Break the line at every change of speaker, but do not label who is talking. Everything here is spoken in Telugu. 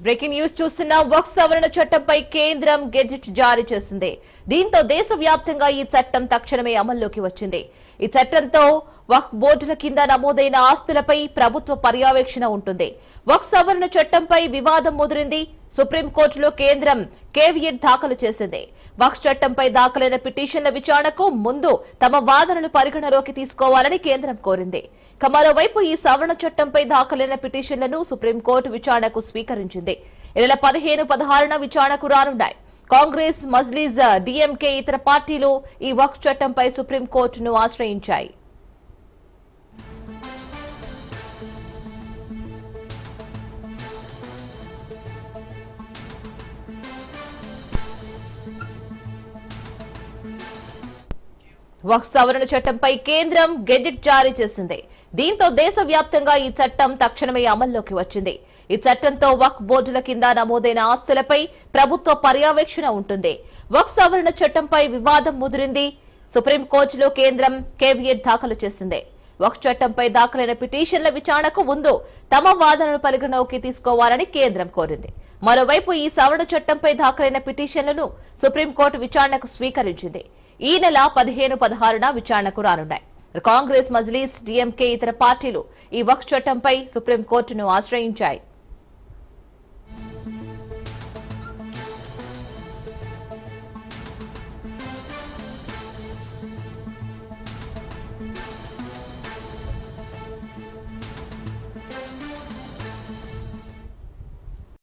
బ్రేకింగ్ న్యూస్ చూస్తున్నాం. వక్ఫ్ సవరణ చట్టంపై కేంద్రం గెజిట్ జారీ చేసింది. దీంతో దేశవ్యాప్తంగా ఈ చట్టం తక్షణమే అమల్లోకి వచ్చింది. ఈ చట్టంతో వక్ఫ్ బోర్డుల కింద నమోదైన ఆస్తులపై ప్రభుత్వ పర్యవేక్షణ ఉంటుంది. వక్ఫ్ సవరణ చట్టంపై వివాదం ముదిరింది. సుప్రీంకోర్టులో కేంద్రం కేవియట్ దాఖలు చేసింది. వక్ఫ్ చట్టంపై దాఖలైన పిటిషన్ల విచారణకు ముందు తమ వాదనలు పరిగణలోకి తీసుకోవాలని కేంద్రం కోరింది. మరోవైపు ఈ సవరణ చట్టంపై దాఖలైన పిటిషన్లను సుప్రీంకోర్టు విచారణకు స్వీకరించింది. ఈ నెల 15-16న విచారణకు రానున్నాయి. కాంగ్రెస్, మజ్లిస్, డీఎంకే ఇతర పార్టీలు ఈ వక్ఫ్ చట్టంపై సుప్రీంకోర్టును ఆశ్రయించాయి. వక్ఫ్ సవరణ చట్టంపై కేంద్రం గెజిట్ జారీ చేసింది. దీంతో దేశవ్యాప్తంగా ఈ చట్టం తక్షణమే అమల్లోకి వచ్చింది. ఈ చట్టంతో వక్ఫ్ బోర్డుల కింద నమోదైన ఆస్తులపై ప్రభుత్వ పర్యవేక్షణ ఉంటుంది. వక్ఫ్ సవరణ చట్టంపై వివాదం ముదిరింది. సుప్రీంకోర్టులో కేంద్రం కేవియట్ దాఖలు చేసింది. వక్ఫ్ చట్టంపై దాఖలైన పిటిషన్ల విచారణకు ముందు తమ వాదనలు పరిగణలోకి తీసుకోవాలని కేంద్రం కోరింది. మరోవైపు ఈ సవరణ చట్టంపై దాఖలైన పిటిషన్లను సుప్రీంకోర్టు విచారణకు స్వీకరించింది. ఈ నెల 15-16న విచారణకు రానున్నాయి. కాంగ్రెస్, మజ్లిస్, డీఎంకే ఇతర పార్టీలు ఈ వక్ఫ్ చట్టంపై సుప్రీంకోర్టును ఆశ్రయించాయి.